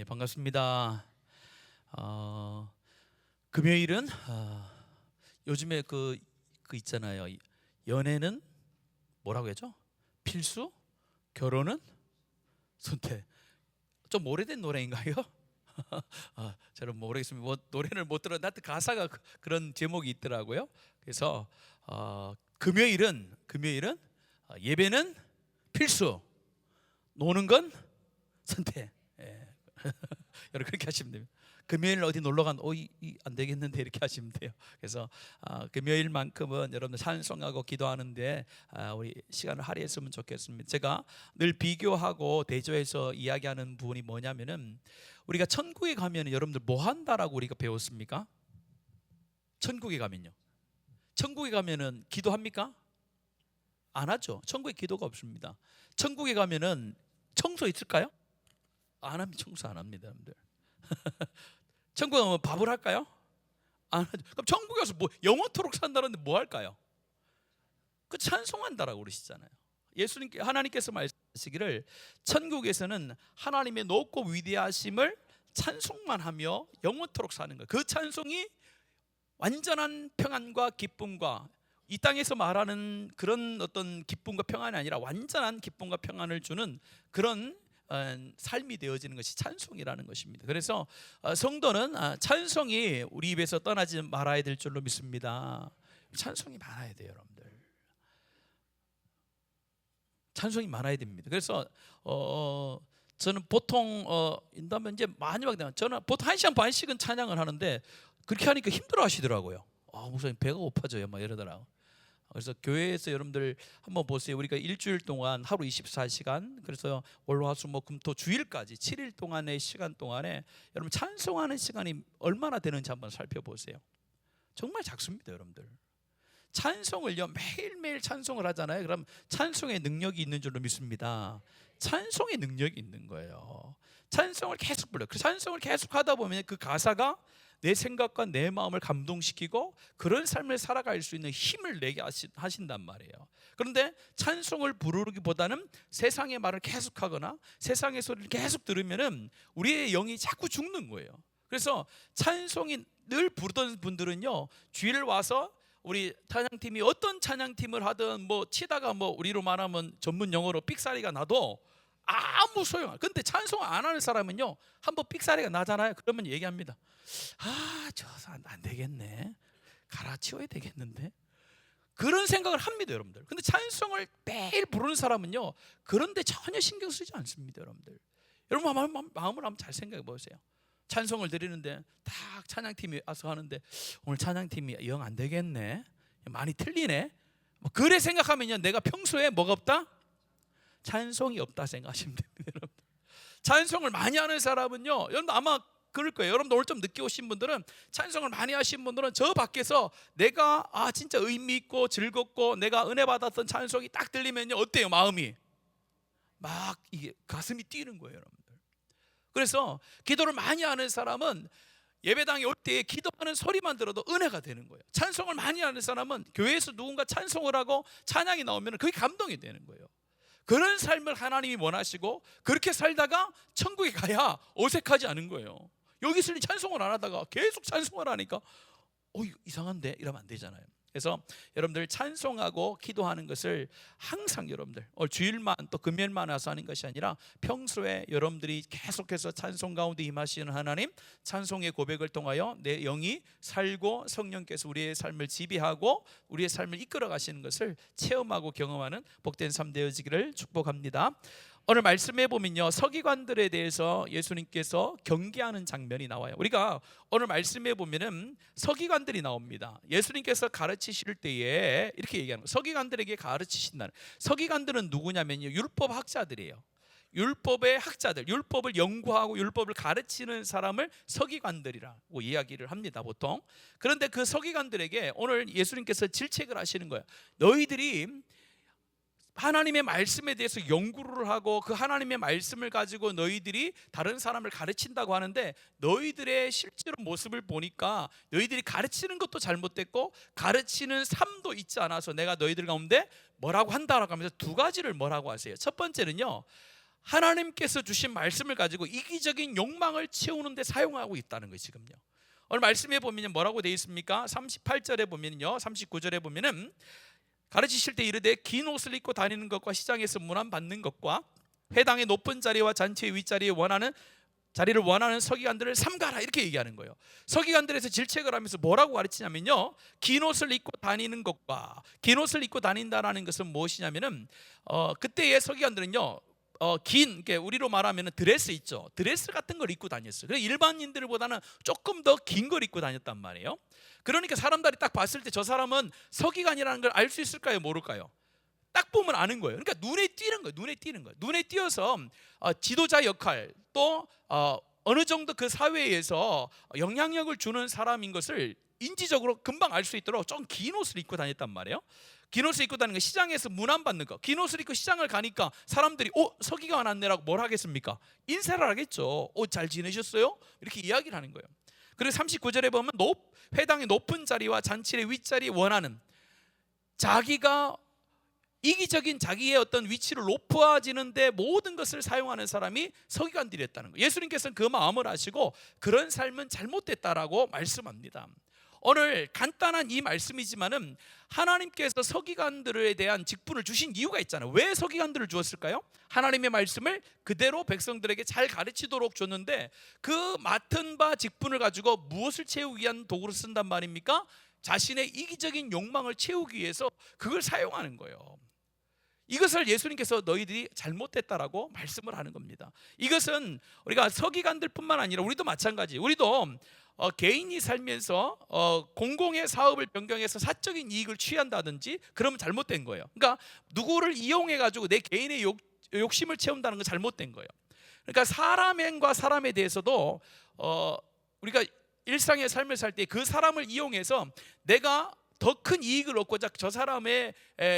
네, 반갑습니다. 금요일은 요즘에 그 있잖아요. 연애는 뭐라고 했죠? 필수, 결혼은 선택. 좀 오래된 노래인가요? 저는 모르겠습니다. 뭐 노래를 못 들었는데 하여튼 가사가 그런 제목이 있더라고요. 그래서 금요일은 예배는 필수, 노는 건 선택. 예. 여러분 그렇게 하시면 됩니다. 금요일 어디 놀러 간 안 되겠는데 이렇게 하시면 돼요. 그래서 금요일만큼은 여러분들 찬송하고 기도하는데 우리 시간을 할애했으면 좋겠습니다. 제가 늘 비교하고 대조해서 이야기하는 부분이 뭐냐면은 우리가 천국에 가면 여러분들 뭐 한다라고 우리가 배웠습니까? 천국에 가면요. 천국에 가면은 기도합니까? 안 하죠. 천국에 기도가 없습니다. 천국에 가면은 청소 있을까요? 안 합니다. 청소 안 합니다, 여러분들. 천국에 가면 밥을 할까요? 안 하죠. 그럼 천국에 가서 뭐 영원토록 산다는데 뭐 할까요? 그 찬송한다라고 그러시잖아요. 하나님께서 말씀하시기를 천국에서는 하나님의 높고 위대하심을 찬송만 하며 영원토록 사는 거예요. 그 찬송이 완전한 평안과 기쁨과 이 땅에서 말하는 그런 어떤 기쁨과 평안이 아니라 완전한 기쁨과 평안을 주는 그런 삶이 되어지는 것이 찬송이라는 것입니다. 그래서 성도는 찬송이 우리 입에서 떠나지 말아야 될 줄로 믿습니다. 찬송이 많아야 돼요, 여러분들. 찬송이 많아야 됩니다. 그래서 저는 보통 인다면 이제 마지막 되면 저는 보통 1시간 반씩은 찬양을 하는데 그렇게 하니까 힘들어 하시더라고요. 목사님 배가 고파져요 막 이러더라고요. 그래서 교회에서 여러분들 한번 보세요. 우리가 일주일 동안 하루 24시간, 그래서 월화수목금토 주일까지 7일 동안의 시간 동안에 여러분 찬송하는 시간이 얼마나 되는지 한번 살펴보세요. 정말 작습니다, 여러분들. 찬송을요 매일매일 찬송을 하잖아요. 그럼 찬송의 능력이 있는 줄로 믿습니다. 찬송의 능력이 있는 거예요. 찬송을 계속 불러요. 그 찬송을 계속 하다 보면 그 가사가 내 생각과 내 마음을 감동시키고 그런 삶을 살아갈 수 있는 힘을 내게 하신단 말이에요. 그런데 찬송을 부르기보다는 세상의 말을 계속하거나 세상의 소리를 계속 들으면은 우리의 영이 자꾸 죽는 거예요. 그래서 찬송이 늘 부르던 분들은요 주일 와서 우리 찬양팀이 어떤 찬양팀을 하든 뭐 치다가 뭐 우리로 말하면 전문 용어로 삑사리가 나도 아무 소용. 근데 찬송 안 하는 사람은요 한번 삑사리가 나잖아요. 그러면 얘기합니다. 저 안 되겠네. 갈아치워야 되겠는데. 그런 생각을 합니다, 여러분들. 근데 찬송을 매일 부르는 사람은요 그런데 전혀 신경 쓰지 않습니다, 여러분들. 여러분 마음을 한번 잘 생각해 보세요. 찬송을 드리는데 딱 찬양팀이 와서 하는데 오늘 찬양팀이 영 안 되겠네. 많이 틀리네. 뭐 그래 생각하면요 내가 평소에 뭐가 없다? 찬송이 없다 생각하시면 됩니다, 여러분. 찬송을 많이 하는 사람은요 여러분 아마 그럴 거예요. 여러분들 오늘 좀 늦게 오신 분들은 찬송을 많이 하신 분들은 저 밖에서 내가 진짜 의미 있고 즐겁고 내가 은혜 받았던 찬송이 딱 들리면요 어때요? 마음이 막 이게 가슴이 뛰는 거예요, 여러분들. 그래서 기도를 많이 하는 사람은 예배당에 올 때 기도하는 소리만 들어도 은혜가 되는 거예요. 찬송을 많이 하는 사람은 교회에서 누군가 찬송을 하고 찬양이 나오면 그게 감동이 되는 거예요. 그런 삶을 하나님이 원하시고 그렇게 살다가 천국에 가야 어색하지 않은 거예요. 여기서 찬송을 안 하다가 계속 찬송을 하니까 이상한데 이러면 안 되잖아요. 그래서 여러분들 찬송하고 기도하는 것을 항상 여러분들 주일만 또 금요일만 와서 하는 것이 아니라 평소에 여러분들이 계속해서 찬송 가운데 임하시는 하나님, 찬송의 고백을 통하여 내 영이 살고 성령께서 우리의 삶을 지배하고 우리의 삶을 이끌어 가시는 것을 체험하고 경험하는 복된 삶 되어지기를 축복합니다. 오늘 말씀해 보면요 서기관들에 대해서 예수님께서 경계하는 장면이 나와요. 우리가 오늘 말씀해 보면은 서기관들이 나옵니다. 예수님께서 가르치실 때에 이렇게 얘기하는 거예요. 서기관들에게 가르치신다는. 서기관들은 누구냐면요 율법 학자들이에요. 율법의 학자들, 율법을 연구하고 율법을 가르치는 사람을 서기관들이라고 이야기를 합니다, 보통. 그런데 그 서기관들에게 오늘 예수님께서 질책을 하시는 거예요. 너희들이 하나님의 말씀에 대해서 연구를 하고 그 하나님의 말씀을 가지고 너희들이 다른 사람을 가르친다고 하는데 너희들의 실제로 모습을 보니까 너희들이 가르치는 것도 잘못됐고 가르치는 삶도 있지 않아서 내가 너희들 가운데 뭐라고 한다라고 하면서 두 가지를 뭐라고 하세요. 첫 번째는요 하나님께서 주신 말씀을 가지고 이기적인 욕망을 채우는 데 사용하고 있다는 거예요. 지금요. 오늘 말씀에 보면 뭐라고 되어 있습니까? 38절에 보면요, 39절에 보면은 가르치실 때 이르되 긴 옷을 입고 다니는 것과 시장에서 문안받는 것과 회당의 높은 자리와 잔치의 윗자리에 자리를 원하는 서기관들을 삼가라, 이렇게 얘기하는 거예요. 서기관들에서 질책을 하면서 뭐라고 가르치냐면요, 긴 옷을 입고 다니는 것과, 긴 옷을 입고 다닌다라는 것은 무엇이냐면은 그때의 서기관들은요, 우리로 말하면 드레스 있죠. 드레스 같은 걸 입고 다녔어요. 그래서 일반인들보다는 조금 더 긴 걸 입고 다녔단 말이에요. 그러니까 사람들이 딱 봤을 때 저 사람은 서기관이라는 걸 알 수 있을까요, 모를까요? 딱 보면 아는 거예요. 그러니까 눈에 띄는 거예요. 눈에 띄는 거예요. 눈에 띄어서 지도자 역할, 또 어느 정도 그 사회에서 영향력을 주는 사람인 것을 인지적으로 금방 알 수 있도록 좀 긴 옷을 입고 다녔단 말이에요. 긴 옷을 입고 다니는 거, 시장에서 문안 받는 거. 긴 옷을 입고 시장을 가니까 사람들이 서기관 왔네라고 뭘 하겠습니까? 인사를 하겠죠. 잘 지내셨어요? 이렇게 이야기를 하는 거예요. 그리고 39절에 보면 회당의 높은 자리와 잔치의 윗자리에 원하는, 자기가 이기적인 자기의 어떤 위치를 높아지는데 모든 것을 사용하는 사람이 서기관들이었다는 거예요. 예수님께서는 그 마음을 아시고 그런 삶은 잘못됐다라고 말씀합니다. 오늘 간단한 이 말씀이지만은 하나님께서 서기관들에 대한 직분을 주신 이유가 있잖아요. 왜 서기관들을 주었을까요? 하나님의 말씀을 그대로 백성들에게 잘 가르치도록 줬는데, 그 맡은 바 직분을 가지고 무엇을 채우기 위한 도구로 쓴단 말입니까? 자신의 이기적인 욕망을 채우기 위해서 그걸 사용하는 거예요. 이것을 예수님께서 너희들이 잘못했다라고 말씀을 하는 겁니다. 이것은 우리가 서기관들뿐만 아니라 우리도 마찬가지. 우리도 개인이 살면서 공공의 사업을 변경해서 사적인 이익을 취한다든지 그러면 잘못된 거예요. 그러니까 누구를 이용해 가지고 내 개인의 욕심을 채운다는 건 잘못된 거예요. 그러니까 사람과 사람에 대해서도 우리가 일상의 삶을 살 때 그 사람을 이용해서 내가 더 큰 이익을 얻고자 저 사람의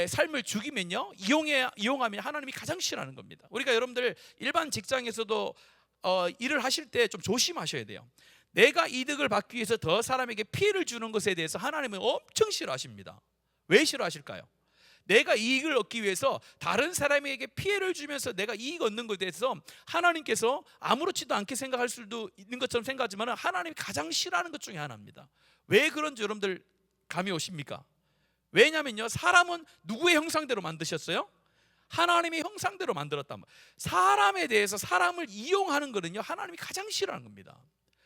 삶을 죽이면요, 이용하면 하나님이 가장 싫어하는 겁니다. 우리가 여러분들 일반 직장에서도 일을 하실 때 좀 조심하셔야 돼요. 내가 이득을 받기 위해서 더 사람에게 피해를 주는 것에 대해서 하나님은 엄청 싫어하십니다. 왜 싫어하실까요? 내가 이익을 얻기 위해서 다른 사람에게 피해를 주면서 내가 이익 얻는 것에 대해서 하나님께서 아무렇지도 않게 생각할 수도 있는 것처럼 생각하지만 하나님이 가장 싫어하는 것 중에 하나입니다. 왜 그런지 여러분들 감이 오십니까? 왜냐면요, 사람은 누구의 형상대로 만드셨어요? 하나님의 형상대로 만들었단 말이에요. 사람에 대해서 사람을 이용하는 거는요, 하나님이 가장 싫어하는 겁니다.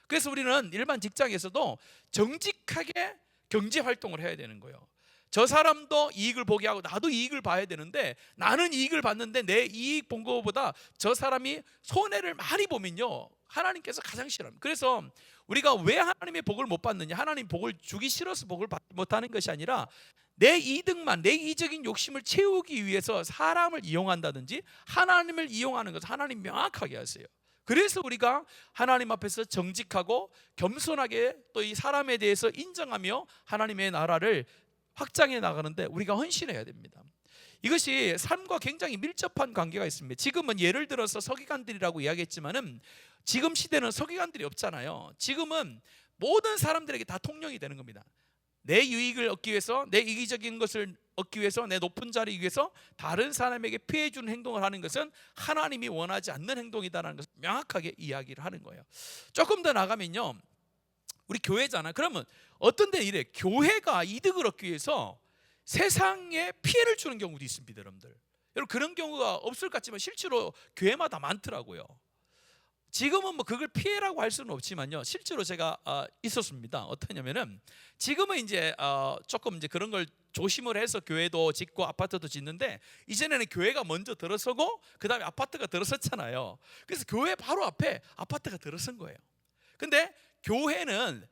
그래서 우리는 일반 직장에서도 정직하게 경제 활동을 해야 되는 거예요. 저 사람도 이익을 보게 하고 나도 이익을 봐야 되는데, 나는 이익을 봤는데 내 이익 본 것보다 저 사람이 손해를 많이 보면요, 하나님께서 가장 싫어합니다. 그래서 우리가 왜 하나님의 복을 못 받느냐, 하나님 복을 주기 싫어서 복을 받지 못하는 것이 아니라 내 이득만, 내 이적인 욕심을 채우기 위해서 사람을 이용한다든지 하나님을 이용하는 것을 하나님 명확하게 하세요. 그래서 우리가 하나님 앞에서 정직하고 겸손하게 또 이 사람에 대해서 인정하며 하나님의 나라를 확장해 나가는데 우리가 헌신해야 됩니다. 이것이 삶과 굉장히 밀접한 관계가 있습니다. 지금은 예를 들어서 서기관들이라고 이야기했지만은 지금 시대는 서기관들이 없잖아요. 지금은 모든 사람들에게 다 통령이 되는 겁니다. 내 유익을 얻기 위해서, 내 이기적인 것을 얻기 위해서, 내 높은 자리 위해서 다른 사람에게 피해 주는 행동을 하는 것은 하나님이 원하지 않는 행동이다라는 것을 명확하게 이야기를 하는 거예요. 조금 더 나가면요, 우리 교회잖아. 그러면 어떤 데 이래, 교회가 이득을 얻기 위해서 세상에 피해를 주는 경우도 있습니다. 여러분 그런 경우가 없을 것 같지만 실제로 교회마다 많더라고요. 지금은 뭐 그걸 피해라고 할 수는 없지만요, 실제로 제가 있었습니다. 어떠냐면은 지금은 이제 조금 이제 그런 걸 조심을 해서 교회도 짓고 아파트도 짓는데, 이전에는 교회가 먼저 들어서고 그 다음에 아파트가 들어섰잖아요. 그래서 교회 바로 앞에 아파트가 들어선 거예요. 근데 교회는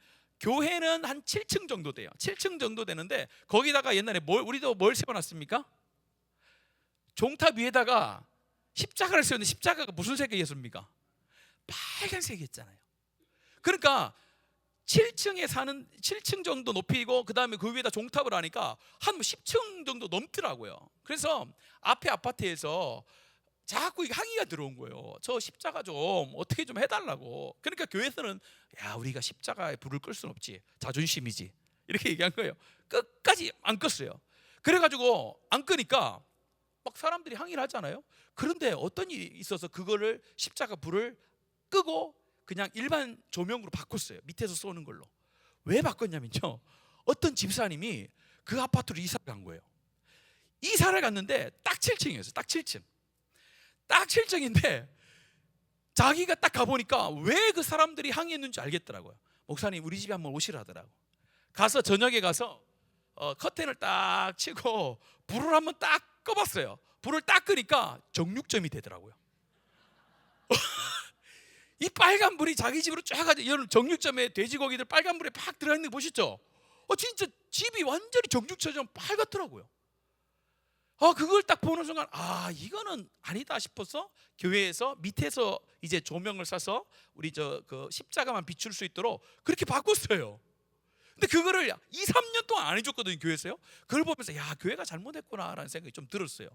한 7층 정도 돼요. 7층 정도 되는데 거기다가 옛날에 우리도 뭘 세워놨습니까? 종탑 위에다가 십자가를 세웠는데 십자가가 무슨 색이었습니까? 빨간색이었잖아요. 그러니까 7층 정도 높이고 그 다음에 그 위에다 종탑을 하니까 한 10층 정도 넘더라고요. 그래서 앞에 아파트에서 자꾸 항의가 들어온 거예요. 저 십자가 좀 어떻게 좀 해달라고. 그러니까 교회에서는 야, 우리가 십자가에 불을 끌 수는 없지, 자존심이지, 이렇게 얘기한 거예요. 끝까지 안 껐어요. 그래가지고 안 끄니까 막 사람들이 항의를 하잖아요. 그런데 어떤 일이 있어서 그거를 십자가 불을 끄고 그냥 일반 조명으로 바꿨어요. 밑에서 쏘는 걸로. 왜 바꿨냐면요, 어떤 집사님이 그 아파트로 이사를 간 거예요. 이사를 갔는데 딱 7층이었어요. 딱 7층. 딱 7층인데 자기가 딱 가보니까 왜 그 사람들이 항의했는지 알겠더라고요. 목사님 우리 집에 한번 오시라 하더라고. 가서 저녁에 가서 커튼을 딱 치고 불을 한번 딱 꺼봤어요. 불을 딱 끄니까 정육점이 되더라고요. 이 빨간 불이 자기 집으로 쫙 가죠. 이런 정육점에 돼지고기들 빨간 불에 팍 들어있는 거 보시죠? 진짜 집이 완전히 정육점처럼 빨갛더라고요. 그걸 딱 보는 순간 이거는 아니다 싶어서 교회에서 밑에서 이제 조명을 쏴서 우리 그 십자가만 비출 수 있도록 그렇게 바꿨어요. 근데 그거를 2-3년 동안 안 해줬거든요, 교회에서요. 그걸 보면서 교회가 잘못했구나라는 생각이 좀 들었어요.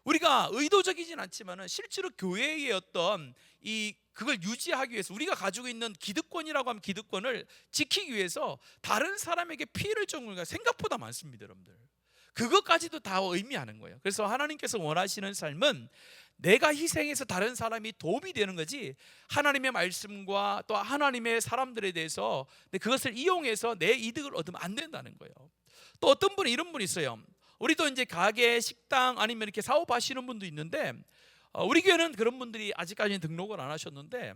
우리가 의도적이진 않지만은 실제로 교회의 어떤 그걸 유지하기 위해서 우리가 가지고 있는 기득권이라고 하면 기득권을 지키기 위해서 다른 사람에게 피해를 주는 경우가 생각보다 많습니다, 여러분들. 그것까지도 다 의미하는 거예요. 그래서 하나님께서 원하시는 삶은 내가 희생해서 다른 사람이 도움이 되는 거지, 하나님의 말씀과 또 하나님의 사람들에 대해서 그것을 이용해서 내 이득을 얻으면 안 된다는 거예요. 또 어떤 분이 이런 분이 있어요. 우리도 이제 가게, 식당 아니면 이렇게 사업하시는 분도 있는데 우리 교회는 그런 분들이 아직까지는 등록을 안 하셨는데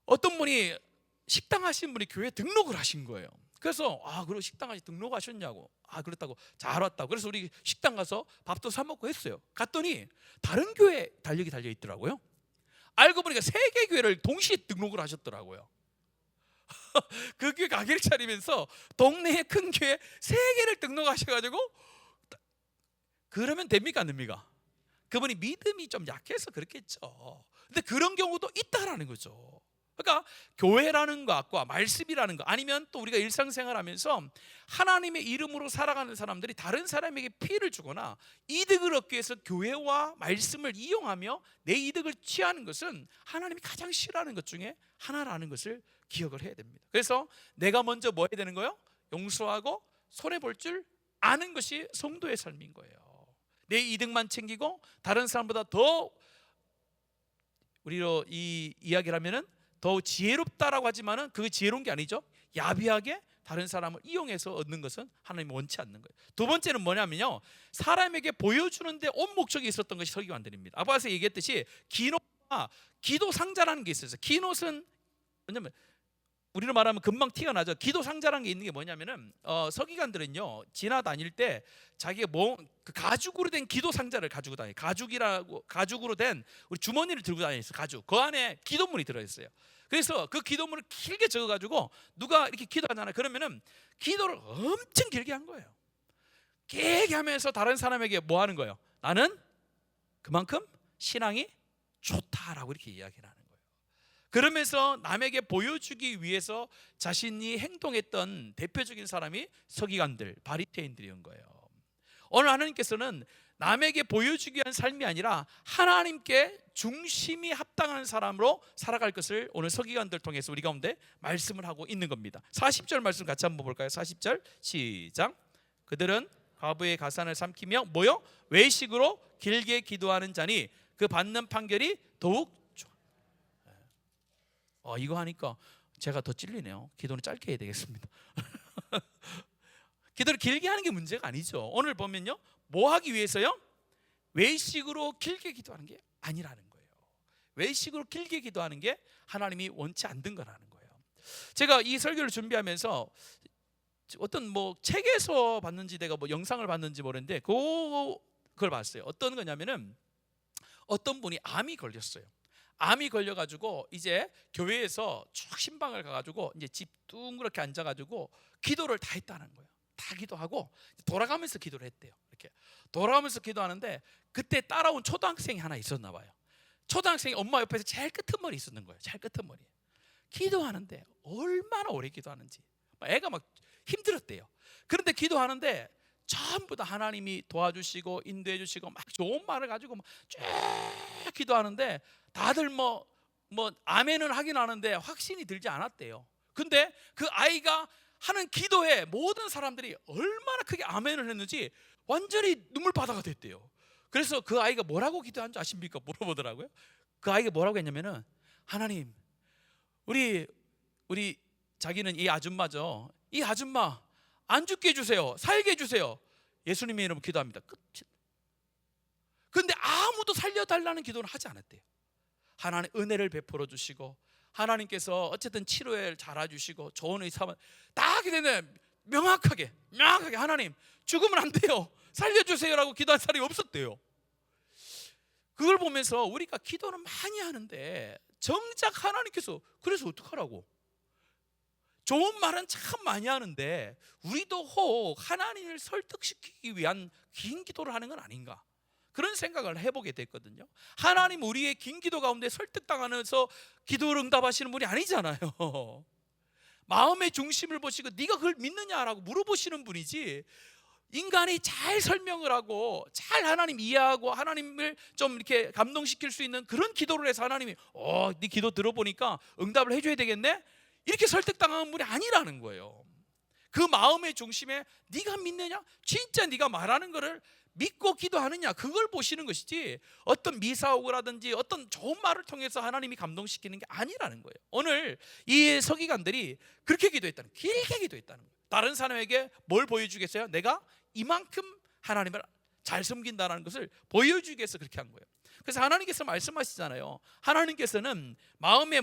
어떤 분이 식당 하신 분이 교회에 등록을 하신 거예요. 그래서 그리고 식당 아직 등록하셨냐고. 그렇다고. 잘 왔다고. 그래서 우리 식당 가서 밥도 사 먹고 했어요. 갔더니 다른 교회 달력이 달려 있더라고요. 알고 보니까 3개 교회를 동시에 등록을 하셨더라고요. 그 교회 가게를 차리면서 동네의 큰 교회 3개를 등록하셔가지고, 그러면 됩니까 안 됩니까? 그분이 믿음이 좀 약해서 그렇겠죠. 근데 그런 경우도 있다라는 거죠. 그러니까 교회라는 것과 말씀이라는 것, 아니면 또 우리가 일상생활하면서 하나님의 이름으로 살아가는 사람들이 다른 사람에게 피해를 주거나 이득을 얻기 위해서 교회와 말씀을 이용하며 내 이득을 취하는 것은 하나님이 가장 싫어하는 것 중에 하나라는 것을 기억을 해야 됩니다. 그래서 내가 먼저 뭐 해야 되는 거예요? 용서하고 손해볼 줄 아는 것이 성도의 삶인 거예요. 내 이득만 챙기고 다른 사람보다 더, 우리로 이 이야기를 하면은 더 지혜롭다라고 하지만은 그게 지혜로운 게 아니죠. 야비하게 다른 사람을 이용해서 얻는 것은 하나님이 원치 않는 거예요. 두 번째는 뭐냐면요, 사람에게 보여주는데 온 목적이 있었던 것이 서기관들입니다. 앞에서 얘기했듯이 긴옷과 기도 상자라는 게 있어요. 긴옷은 왜냐면 우리로 말하면 금방 티가 나죠. 기도 상자라는 게 있는 게 뭐냐면은 서기관들은요 지나다닐 때 자기가 그 가죽으로 된 기도 상자를 가지고 다녀요. 가죽으로 된 우리 주머니를 들고 다녔어요. 가죽. 그 안에 기도문이 들어 있어요. 그래서 그 기도문을 길게 적어 가지고 누가 이렇게 기도하잖아요. 그러면은 기도를 엄청 길게 한 거예요. 길게 하면서 다른 사람에게 뭐 하는 거예요? 나는 그만큼 신앙이 좋다라고 이렇게 이야기를 하는 거예요. 그러면서 남에게 보여주기 위해서 자신이 행동했던 대표적인 사람이 서기관들, 바리새인들이었던 거예요. 오늘 하나님께서는 남에게 보여주기 위한 삶이 아니라 하나님께 중심이 합당한 사람으로 살아갈 것을 오늘 서기관들 통해서 우리 가운데 말씀을 하고 있는 겁니다. 40절 말씀 같이 한번 볼까요? 40절 시작. 그들은 과부의 가산을 삼키며 뭐요? 외식으로 길게 기도하는 자니 그 받는 판결이 더욱 좋아. 이거 하니까 제가 더 찔리네요. 기도는 짧게 해야 되겠습니다. 기도를 길게 하는 게 문제가 아니죠. 오늘 보면요, 뭐 하기 위해서요? 외식으로 길게 기도하는 게 아니라는 거예요. 외식으로 길게 기도하는 게 하나님이 원치 않는 거라는 거예요. 제가 이 설교를 준비하면서 어떤 책에서 봤는지 내가 영상을 봤는지 모르는데 그걸 봤어요. 어떤 거냐면은 어떤 분이 암이 걸렸어요. 암이 걸려가지고 이제 교회에서 쭉 신방을 가가지고 이제 집 둥그렇게 앉아가지고 기도를 다 했다는 거예요. 다 기도하고 돌아가면서 기도를 했대요. 이렇게 돌아가면서 기도하는데 그때 따라온 초등학생이 하나 있었나 봐요. 초등학생이 엄마 옆에서 제일 끄트머리 있었는 거예요. 제일 끄트머리. 기도하는데 얼마나 오래 기도하는지 애가 막 힘들었대요. 그런데 기도하는데 전부 다 하나님이 도와주시고 인도해 주시고 막 좋은 말을 가지고 쭉 기도하는데 다들 아멘은 하긴 하는데 확신이 들지 않았대요. 근데 그 아이가 하는 기도에 모든 사람들이 얼마나 크게 아멘을 했는지 완전히 눈물바다가 됐대요. 그래서 그 아이가 뭐라고 기도한 줄 아십니까? 물어보더라고요. 그 아이가 뭐라고 했냐면은, 하나님, 우리 자기는 이 아줌마죠. 이 아줌마 안 죽게 해주세요. 살게 해주세요. 예수님의 이름으로 기도합니다. 끝. 근데 아무도 살려달라는 기도는 하지 않았대요. 하나님 은혜를 베풀어 주시고, 하나님께서 어쨌든 치료를 잘해주시고, 좋은 의사만 다 기도했네. 명확하게 하나님 죽으면 안 돼요, 살려주세요라고 기도한 사람이 없었대요. 그걸 보면서 우리가 기도는 많이 하는데 정작 하나님께서 그래서 어떡하라고, 좋은 말은 참 많이 하는데 우리도 혹 하나님을 설득시키기 위한 긴 기도를 하는 건 아닌가, 그런 생각을 해보게 됐거든요. 하나님 우리의 긴 기도 가운데 설득당하면서 기도를 응답하시는 분이 아니잖아요. 마음의 중심을 보시고 네가 그걸 믿느냐라고 물어보시는 분이지, 인간이 잘 설명을 하고 잘 하나님 이해하고 하나님을 좀 이렇게 감동시킬 수 있는 그런 기도를 해서 하나님이 네 기도 들어보니까 응답을 해줘야 되겠네, 이렇게 설득당하는 분이 아니라는 거예요. 그 마음의 중심에 네가 믿느냐, 진짜 네가 말하는 거를 믿고 기도하느냐, 그걸 보시는 것이지 어떤 미사오라든지 어떤 좋은 말을 통해서 하나님이 감동시키는 게 아니라는 거예요. 오늘 이 서기관들이 그렇게 기도했다는, 길게 기도했다는 거예요. 다른 사람에게 뭘 보여주겠어요? 내가 이만큼 하나님을 잘 섬긴다는 것을 보여주기 위해서 그렇게 한 거예요. 그래서 하나님께서 말씀하시잖아요. 하나님께서는 마음의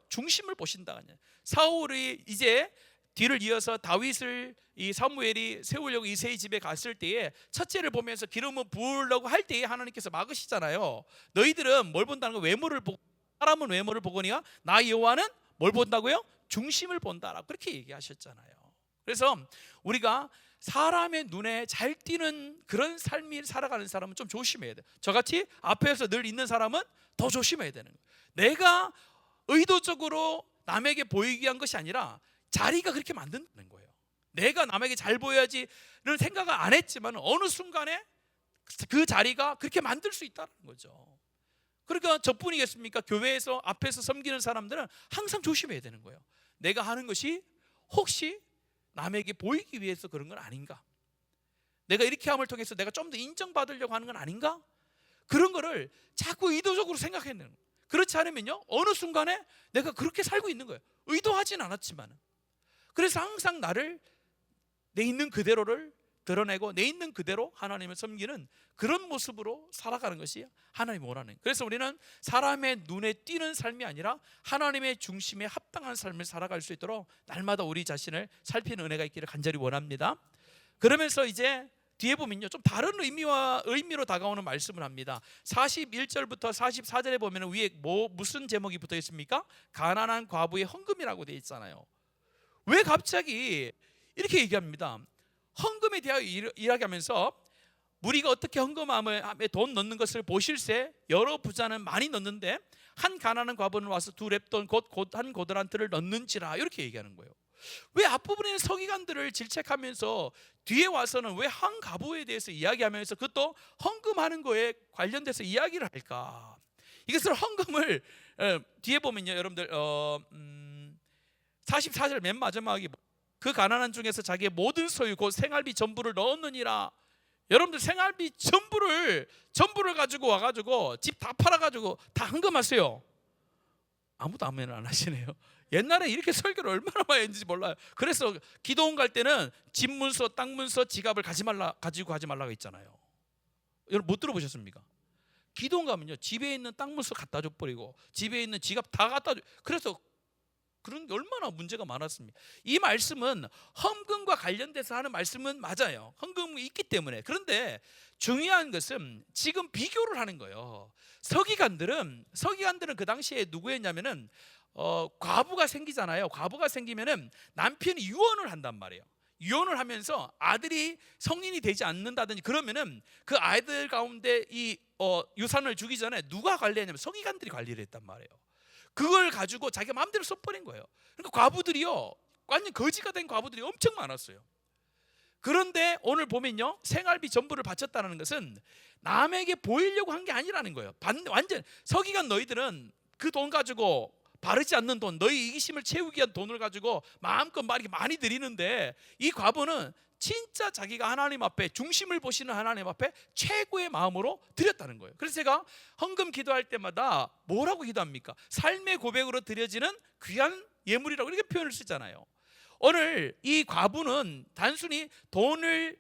중심을 보신다. 사울이 이제 뒤를 이어서 다윗을 이 사무엘이 세우려고 이새의 집에 갔을 때에 첫째를 보면서 기름을 부으려고 할 때에 하나님께서 막으시잖아요. 너희들은 뭘 본다는 거, 외모를 보고, 사람은 외모를 보거니와 나 여호와는 뭘 본다고요? 중심을 본다라고 그렇게 얘기하셨잖아요. 그래서 우리가 사람의 눈에 잘 띄는 그런 삶을 살아가는 사람은 좀 조심해야 돼요. 저같이 앞에서 늘 있는 사람은 더 조심해야 되는 거예요. 내가 의도적으로 남에게 보이기 위한 것이 아니라 자리가 그렇게 만든다는 거예요. 내가 남에게 잘 보여야지는 생각을 안 했지만 어느 순간에 그 자리가 그렇게 만들 수 있다는 거죠. 그러니까 저뿐이겠습니까? 교회에서 앞에서 섬기는 사람들은 항상 조심해야 되는 거예요. 내가 하는 것이 혹시 남에게 보이기 위해서 그런 건 아닌가? 내가 이렇게 함을 통해서 내가 좀 더 인정받으려고 하는 건 아닌가? 그런 거를 자꾸 의도적으로 생각해야 되는 거예요. 그렇지 않으면요, 어느 순간에 내가 그렇게 살고 있는 거예요. 의도하진 않았지만. 그래서 항상 나를 내 있는 그대로를 드러내고 내 있는 그대로 하나님을 섬기는 그런 모습으로 살아가는 것이 하나님이 원하는 거예요. 그래서 우리는 사람의 눈에 띄는 삶이 아니라 하나님의 중심에 합당한 삶을 살아갈 수 있도록 날마다 우리 자신을 살피는 은혜가 있기를 간절히 원합니다. 그러면서 이제 뒤에 보면요, 좀 다른 의미로 다가오는 말씀을 합니다. 41절부터 44절에 보면 위에 무슨 제목이 붙어 있습니까? 가난한 과부의 헌금이라고 되어 있잖아요. 왜 갑자기 이렇게 얘기합니다. 헌금에 대하여 이야기하면서 무리가 어떻게 헌금함에 돈 넣는 것을 보실세 여러 부자는 많이 넣는데 한 가난한 과부는 와서 2렙돈 곧 한 고드란트를 넣는지라, 이렇게 얘기하는 거예요. 왜 앞부분에는 서기관들을 질책하면서 뒤에 와서는 왜 한 과부에 대해서 이야기하면서 그것도 헌금하는 거에 관련돼서 이야기를 할까? 이것을 헌금을 뒤에 보면요, 여러분들 44절 맨 마지막에 그 가난한 중에서 자기의 모든 소유 곧 생활비 전부를 넣었느니라. 여러분들 생활비 전부를 가지고 와가지고 집 다 팔아가지고 다 헌금하세요. 아무도 아멘 안 하시네요. 옛날에 이렇게 설교를 얼마나 많이 했는지 몰라요. 그래서 기도원 갈 때는 집 문서, 땅 문서, 지갑을 가지고 가지 말라고 했잖아요. 여러분 못 들어보셨습니까? 기도원 가면요, 집에 있는 땅 문서 갖다 줘 버리고 집에 있는 지갑 다 갖다 줘. 그래서 그런 게 얼마나 문제가 많았습니다. 이 말씀은 헌금과 관련돼서 하는 말씀은 맞아요. 헌금이 있기 때문에. 그런데 중요한 것은 지금 비교를 하는 거예요. 서기관들은 그 당시에 누구였냐면은 과부가 생기잖아요. 과부가 생기면은 남편이 유언을 한단 말이에요. 유언을 하면서 아들이 성인이 되지 않는다든지 그러면은 그 아이들 가운데 이 유산을 주기 전에 누가 관리했냐면 서기관들이 관리를 했단 말이에요. 그걸 가지고 자기가 마음대로 써버린 거예요. 그러니까 과부들이요, 완전 거지가 된 과부들이 엄청 많았어요. 그런데 오늘 보면요, 생활비 전부를 바쳤다는 것은 남에게 보이려고 한 게 아니라는 거예요. 완전 서기관 너희들은 그 돈 가지고 바르지 않는 돈, 너희 이기심을 채우기 위한 돈을 가지고 마음껏 많이 드리는데, 이 과부는 진짜 자기가 하나님 앞에, 중심을 보시는 하나님 앞에 최고의 마음으로 드렸다는 거예요. 그래서 제가 헌금 기도할 때마다 뭐라고 기도합니까? 삶의 고백으로 드려지는 귀한 예물이라고 이렇게 표현을 쓰잖아요. 오늘 이 과부는 단순히 돈의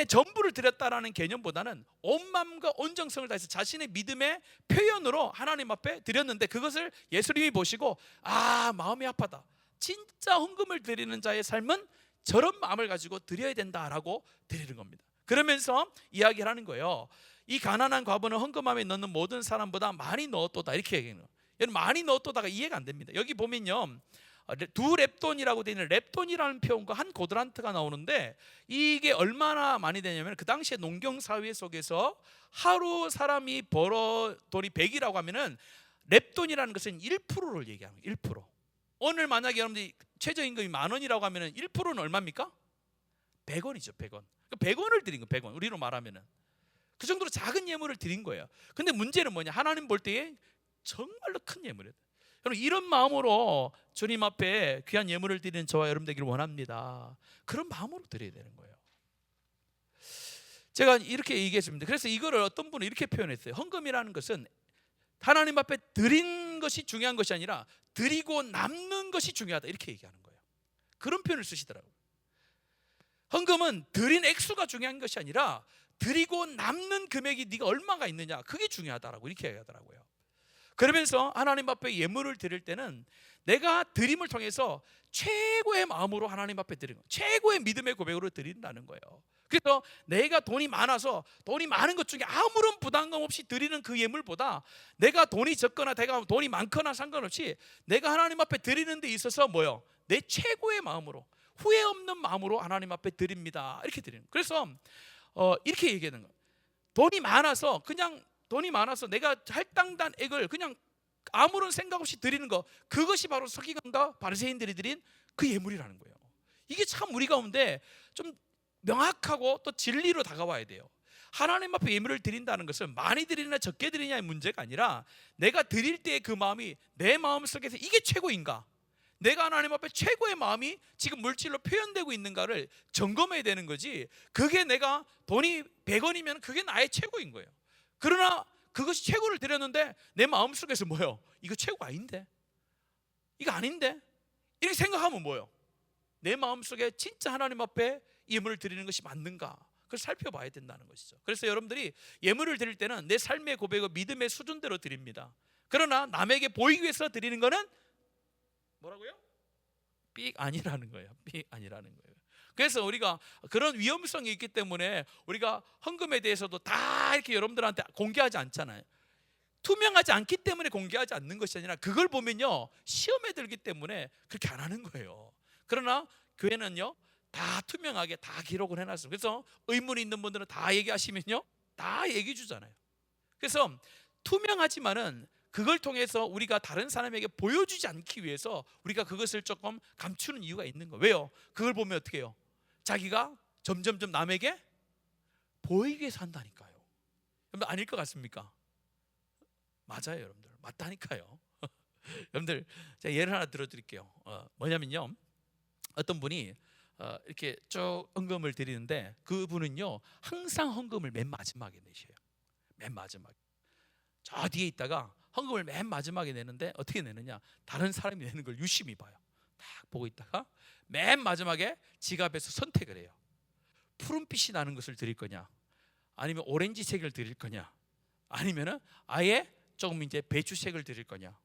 전부를 드렸다라는 개념보다는 온 마음과 온 정성을 다해서 자신의 믿음의 표현으로 하나님 앞에 드렸는데, 그것을 예수님이 보시고 마음이 아프다, 진짜 헌금을 드리는 자의 삶은 저런 마음을 가지고 드려야 된다라고 드리는 겁니다. 그러면서 이야기를 하는 거예요. 이 가난한 과부는 헌금함에 넣는 모든 사람보다 많이 넣었도다, 이렇게 얘기해요. 여러분, 많이 넣었도다가 이해가 안 됩니다. 여기 보면요, 두 렙돈이라고 되어 있는 렙돈이라는 표현과 한 고드란트가 나오는데, 이게 얼마나 많이 되냐면, 그 당시에 농경 사회 속에서 하루 사람이 벌어 돈이 100이라고 하면은 렙돈이라는 것은 1%를 얘기하는 거예요. 1%. 오늘 만약에 여러분들이 최저임금이 10,000원이라고 하면은 1%는 얼마입니까? 100원이죠. 100원. 100원을 드린 거예요. 100원. 우리로 말하면은 그 정도로 작은 예물을 드린 거예요. 근데 문제는 뭐냐? 하나님 볼 때에 정말로 큰 예물이에요. 여러분, 이런 마음으로 주님 앞에 귀한 예물을 드리는 저와 여러분 되기를 원합니다. 그런 마음으로 드려야 되는 거예요. 제가 이렇게 얘기했습니다. 그래서 이거를 어떤 분은 이렇게 표현했어요. 헌금이라는 것은 하나님 앞에 드린 것이 중요한 것이 아니라 드리고 남는 것이 중요하다, 이렇게 얘기하는 거예요. 그런 표현을 쓰시더라고요. 헌금은 드린 액수가 중요한 것이 아니라 드리고 남는 금액이 네가 얼마가 있느냐, 그게 중요하다라고 이렇게 얘기하더라고요. 그러면서 하나님 앞에 예물을 드릴 때는 내가 드림을 통해서 최고의 마음으로 하나님 앞에 드리는 거예요. 최고의 믿음의 고백으로 드린다는 거예요. 그래서 내가 돈이 많아서 돈이 많은 것 중에 아무런 부담감 없이 드리는 그 예물보다, 내가 돈이 적거나 내가 돈이 많거나 상관없이 내가 하나님 앞에 드리는 데 있어서 뭐요? 내 최고의 마음으로, 후회 없는 마음으로 하나님 앞에 드립니다, 이렇게 드리는 거예요. 그래서 이렇게 얘기하는 거예요. 돈이 많아서 내가 할당단 액을 그냥 아무런 생각 없이 드리는 거, 그것이 바로 서기관과 바리새인들이 드린 그 예물이라는 거예요. 이게 참 우리 가운데 좀 명확하고 또 진리로 다가와야 돼요. 하나님 앞에 예물을 드린다는 것은 많이 드리냐 적게 드리냐의 문제가 아니라, 내가 드릴 때의 그 마음이 내 마음 속에서 이게 최고인가, 내가 하나님 앞에 최고의 마음이 지금 물질로 표현되고 있는가를 점검해야 되는 거지. 그게 내가 돈이 100원이면 그게 나의 최고인 거예요. 그러나 그것이 최고를 드렸는데 내 마음 속에서 뭐예요? 이거 최고 아닌데, 이거 아닌데, 이렇게 생각하면 뭐예요? 내 마음 속에 진짜 하나님 앞에 예물을 드리는 것이 맞는가, 그걸 살펴봐야 된다는 것이죠. 그래서 여러분들이 예물을 드릴 때는 내 삶의 고백과 믿음의 수준대로 드립니다. 그러나 남에게 보이기 위해서 드리는 것은 뭐라고요? 삑 아니라는 거예요. 삑 아니라는 거예요. 그래서 우리가 그런 위험성이 있기 때문에 우리가 헌금에 대해서도 다 이렇게 여러분들한테 공개하지 않잖아요. 투명하지 않기 때문에 공개하지 않는 것이 아니라, 그걸 보면요 시험에 들기 때문에 그렇게 안 하는 거예요. 그러나 교회는요 다 투명하게 다 기록을 해놨어요. 그래서 의문이 있는 분들은 다 얘기하시면요 다 얘기해 주잖아요. 그래서 투명하지만은 그걸 통해서 우리가 다른 사람에게 보여주지 않기 위해서 우리가 그것을 조금 감추는 이유가 있는 거예요. 왜요? 그걸 보면 어떻게 해요? 자기가 점점점 남에게 보이기 위해서 한다니까요. 여러분들 아닐 것 같습니까? 맞아요, 여러분들. 맞다니까요. 여러분들 제가 예를 하나 들어드릴게요. 뭐냐면요, 어떤 분이 이렇게 쭉 헌금을 드리는데, 그분은요 항상 헌금을 맨 마지막에 내셔요. 맨 마지막에. 저 뒤에 있다가 헌금을 맨 마지막에 내는데, 어떻게 내느냐, 다른 사람이 내는 걸 유심히 봐요. 딱 보고 있다가 맨 마지막에 지갑에서 선택을 해요. 푸른빛이 나는 것을 드릴 거냐, 아니면 오렌지색을 드릴 거냐, 아니면은 아예 조금 이제 배추색을 드릴 거냐.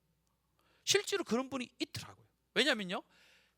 실제로 그런 분이 있더라고요. 왜냐면요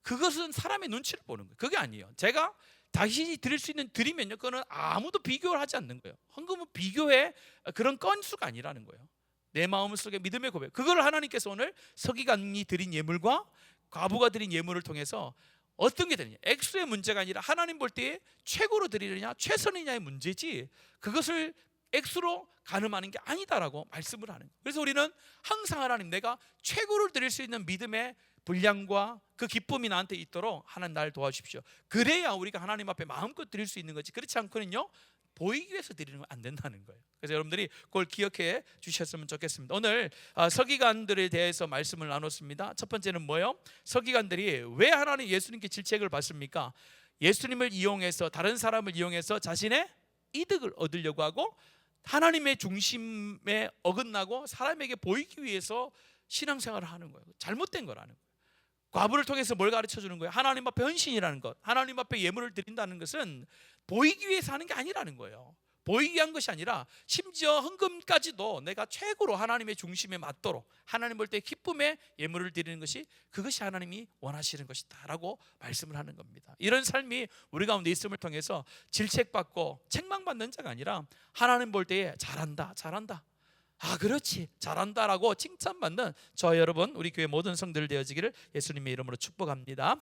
그것은 사람의 눈치를 보는 거예요. 그게 아니에요. 제가 자신이 드릴 수 있는 드리면요, 그거는 아무도 비교를 하지 않는 거예요. 헌금은 비교의 그런 건수가 아니라는 거예요. 내 마음 속에 믿음의 고백, 그걸 하나님께서 오늘 서기관이 드린 예물과 과부가 드린 예물을 통해서 어떤 게 되느냐, 액수의 문제가 아니라 하나님 볼 때 최고로 드리느냐 최선이냐의 문제지, 그것을 액수로 가늠하는 게 아니다라고 말씀을 하는 거예요. 그래서 우리는 항상 하나님, 내가 최고를 드릴 수 있는 믿음의 분량과 그 기쁨이 나한테 있도록 하나님 나를 도와주십시오. 그래야 우리가 하나님 앞에 마음껏 드릴 수 있는 거지. 그렇지 않고는요 보이기 위해서 드리는 건 안 된다는 거예요. 그래서 여러분들이 그걸 기억해 주셨으면 좋겠습니다. 오늘 서기관들에 대해서 말씀을 나눴습니다. 첫 번째는 뭐요? 서기관들이 왜 하나님 예수님께 질책을 받습니까? 예수님을 이용해서, 다른 사람을 이용해서 자신의 이득을 얻으려고 하고 하나님의 중심에 어긋나고 사람에게 보이기 위해서 신앙생활을 하는 거예요. 잘못된 거라는 거예요. 과부를 통해서 뭘 가르쳐 주는 거예요? 하나님 앞에 헌신이라는 것, 하나님 앞에 예물을 드린다는 것은 보이기 위해서 하는 게 아니라는 거예요. 보이기 위한 것이 아니라 심지어 헌금까지도 내가 최고로 하나님의 중심에 맞도록 하나님 볼 때 기쁨의 예물을 드리는 것이, 그것이 하나님이 원하시는 것이다 라고 말씀을 하는 겁니다. 이런 삶이 우리 가운데 있음을 통해서 질책받고 책망받는 자가 아니라 하나님 볼 때에 잘한다, 잘한다, 아 그렇지, 잘한다라고 칭찬받는 저 여러분, 우리 교회 모든 성도들 되어지기를 예수님의 이름으로 축복합니다.